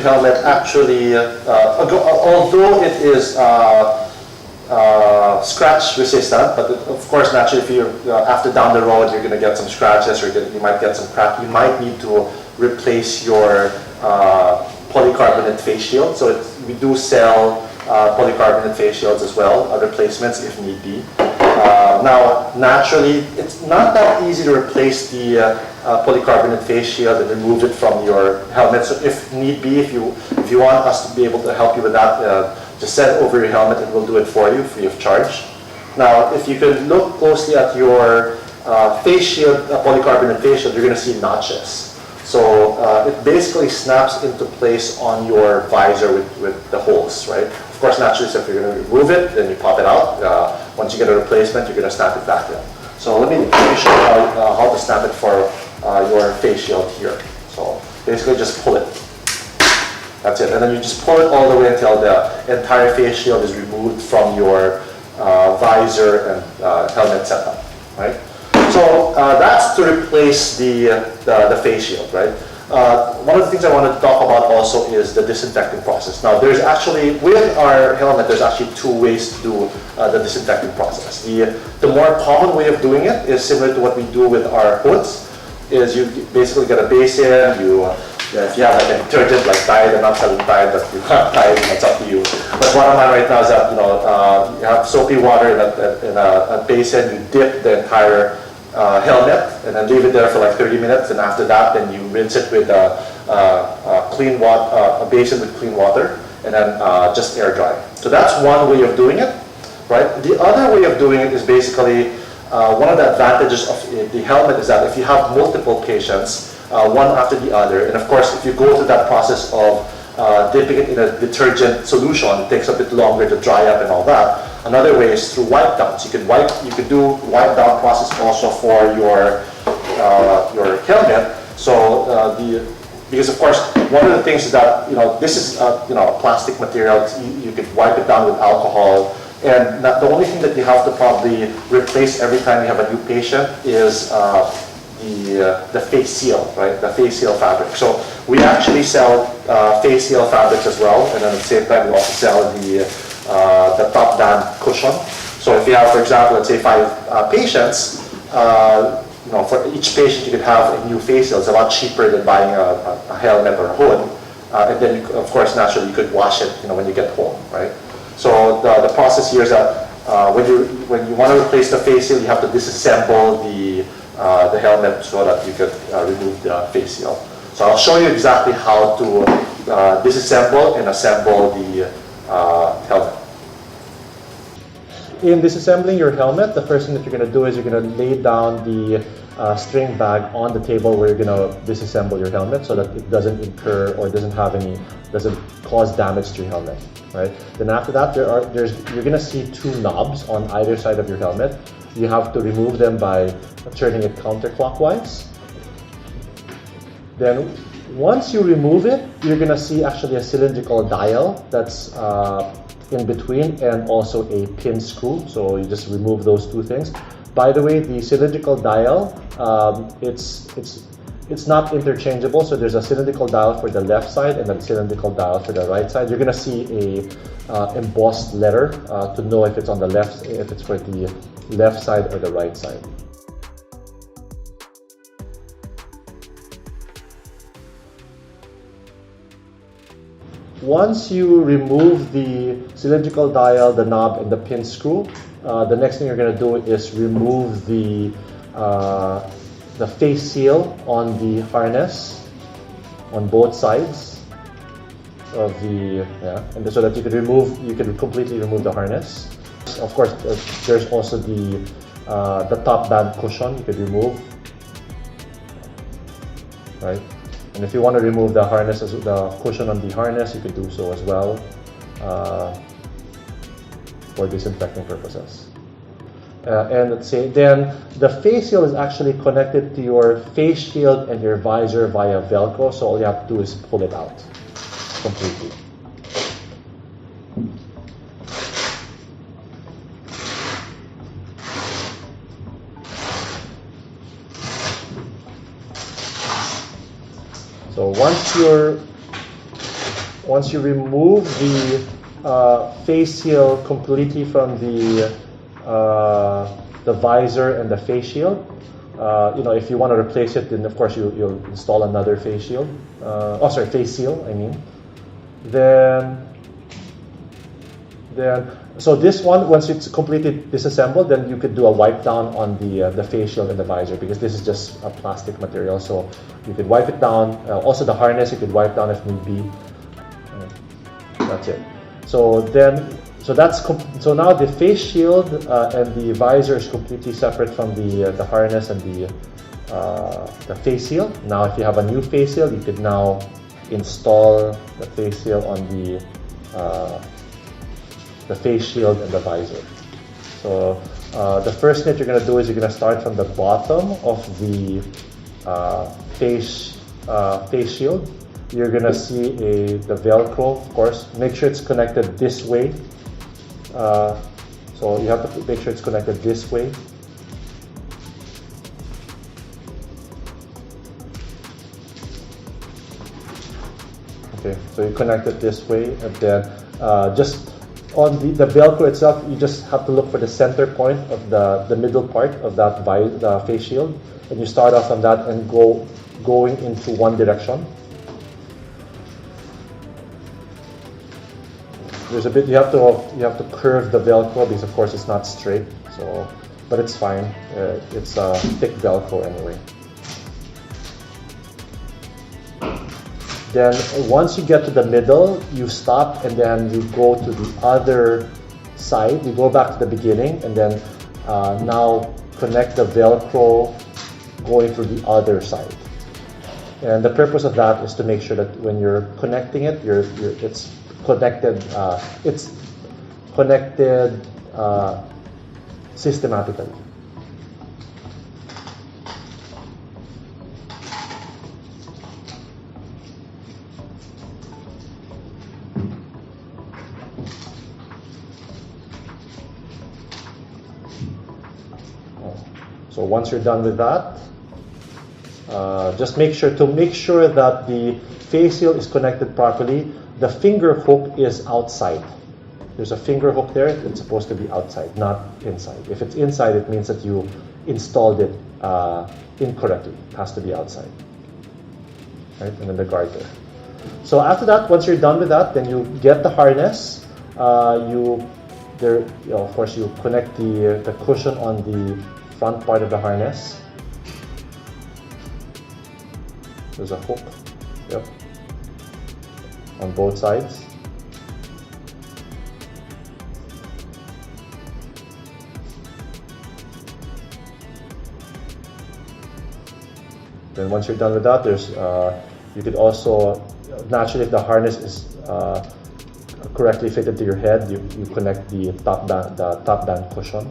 helmet actually, although it is scratch resistant, but of course naturally if you after down the road you're going to get some scratches or you might get some crack, you might need to replace your polycarbonate face shield. So we do sell polycarbonate face shields as well, replacements if need be. Now naturally it's not that easy to replace the polycarbonate face shield and remove it from your helmet. So if need be, if you want us to be able to help you with that, just send over your helmet and we'll do it for you free of charge. Now, if you could look closely at your face shield, polycarbonate face shield, you're going to see notches. So it basically snaps into place on your visor with the holes, right? Of course, naturally, so if you're going to remove it, then you pop it out. Once you get a replacement, you're going to snap it back in. So let me show you how to snap it for your face shield here. So basically, just pull it. That's it. And then you just pull it all the way until the entire face shield is removed from your visor and helmet setup, right? So that's to replace the face shield, right? One of the things I wanted to talk about also is the disinfecting process. Now, there's actually, with our helmet, there's actually two ways to do the disinfecting process. The more common way of doing it is similar to what we do with our hoods, is you basically get a basin, if you have like a detergent like Tide, I'm not selling Tide, but you have Tide, it's up to you. But what I'm on right now is that you have soapy water in a basin, you dip the entire helmet and then leave it there for like 30 minutes, and after that then you rinse it with clean water, a basin with clean water, and then just air dry. So that's one way of doing it, right? The other way of doing it is basically one of the advantages of the helmet is that if you have multiple patients, one after the other, and of course if you go through that process of dipping it in a detergent solution, it takes a bit longer to dry up and all that. Another way is through wipe downs. You could do wipe down process also for your helmet. So because of course one of the things is that this is a plastic material. You could wipe it down with alcohol, and the only thing that you have to probably replace every time you have a new patient is the face seal, right? The face seal fabric. So we actually sell face seal fabrics as well, and then at the same time we also sell the top band cushion. So if you have, for example, let's say 5 patients, for each patient you could have a new face seal. It's a lot cheaper than buying a helmet or a hood, and then of course naturally you could wash it, when you get home, right? So the process here is that when you want to replace the face seal, you have to disassemble the helmet so that you could remove the face seal. So I'll show you exactly how to disassemble and assemble the helmet. In disassembling your helmet, the first thing that you're going to do is you're going to lay down the string bag on the table where you're going to disassemble your helmet so that it doesn't incur or doesn't cause damage to your helmet, right? Then after that, you're going to see 2 knobs on either side of your helmet. You have to remove them by turning it counterclockwise. Then once you remove it, you're going to see actually a cylindrical dial that's in between, and also a pin screw. So you just remove those 2 things. By the way, the cylindrical dial, it's not interchangeable. So there's a cylindrical dial for the left side and a cylindrical dial for the right side. You're going to see a embossed letter to know if it's on the left, if it's for the left side or the right side. Once you remove the cylindrical dial, the knob, and the pin screw, the next thing you're going to do is remove the face seal on the harness on both sides of the and so that you can completely remove the harness. Of course, there's also the top band cushion you could remove, right? And if you want to remove the harness, the cushion on the harness, you could do so as well for disinfecting purposes. And let's say then the face seal is actually connected to your face shield and your visor via Velcro. So all you have to do is pull it out completely. So once once you remove the face shield completely from the visor and the face shield, if you want to replace it, then of course you'll install another face shield. Face seal, I mean. So this one, once it's completely disassembled, then you could do a wipe down on the face shield and the visor, because this is just a plastic material. So you could wipe it down. Also the harness you could wipe down if need be. That's it. So now the face shield and the visor is completely separate from the harness and the face seal. Now if you have a new face seal, you could now install the face seal on the face shield and the visor. So the first knit you're going to do is you're going to start from the bottom of the face shield. You're going to see the Velcro, of course. Make sure it's connected this way. So you have to make sure it's connected this way. Okay, so you connect it this way, and then just on the Velcro itself, you just have to look for the center point of the middle part of that the face shield, and you start off on that and going into one direction. There's a bit you have to curve the Velcro, because of course it's not straight. So, but it's fine. It's a thick Velcro anyway. Then once you get to the middle, you stop, and then you go to the other side. You go back to the beginning, and then now connect the Velcro going to the other side. And the purpose of that is to make sure that when you're connecting it, it's connected. It's connected systematically. So once you're done with that, just make sure that the face seal is connected properly. The finger hook is outside. There's a finger hook there. It's supposed to be outside, not inside. If it's inside, it means that you installed it incorrectly. It has to be outside. Right? And then the guard there. So after that, once you're done with that, then you get the harness. Of course, you connect the cushion on the front part of the harness. There's a hook, yep, on both sides. Then once you're done with that, there's you could also, naturally, if the harness is correctly fitted to your head, you connect the top band cushion.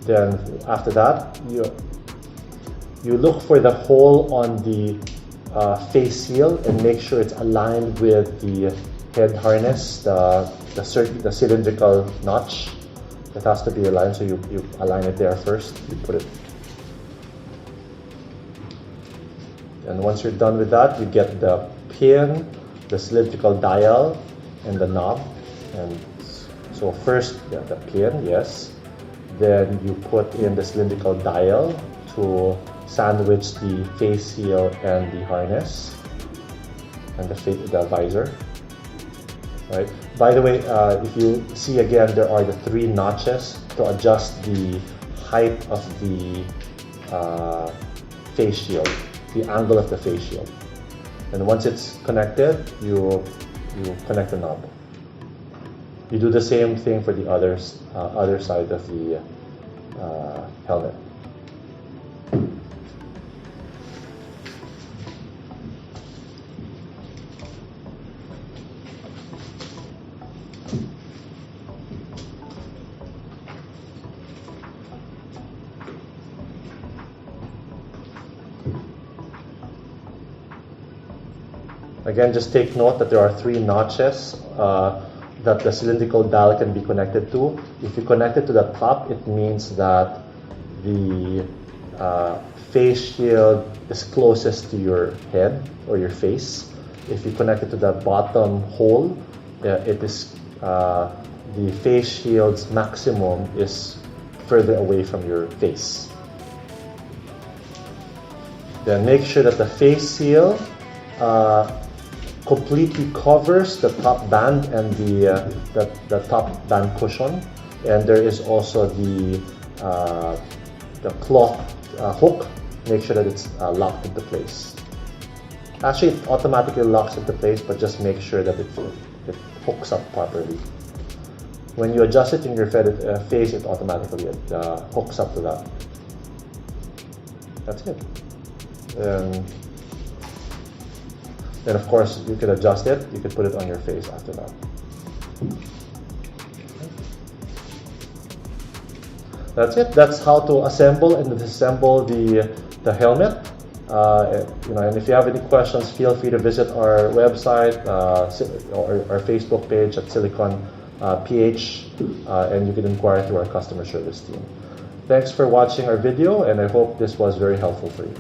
Then after that, you look for the hole on the face seal and make sure it's aligned with the head harness, the cylindrical notch. It has to be aligned, so you align it there first. You put it. And once you're done with that, you get the pin, the cylindrical dial, and the knob. And so first, the pin, yes. Then you put in the cylindrical dial to sandwich the face seal and the harness and the visor. Right. By the way, if you see again, there are the 3 notches to adjust the height of the face shield, the angle of the face shield. And once it's connected, you connect the knob. You do the same thing for the other side of the helmet. Again, just take note that there are 3 notches that the cylindrical dial can be connected to. If you connect it to the top, it means that the face shield is closest to your head or your face. If you connect it to the bottom hole, it is the face shield's maximum is further away from your face. Then make sure that the face seal completely covers the top band and the top band cushion, and there is also the cloth hook. Make sure that it's locked into place. Actually, it automatically locks into place, but just make sure that it hooks up properly. When you adjust it in your face, it automatically hooks up to that. That's it. Then of course you could adjust it. You could put it on your face after that. That's it. That's how to assemble and disassemble the helmet. And if you have any questions, feel free to visit our website or our Facebook page at Silicon PH, and you can inquire through our customer service team. Thanks for watching our video, and I hope this was very helpful for you.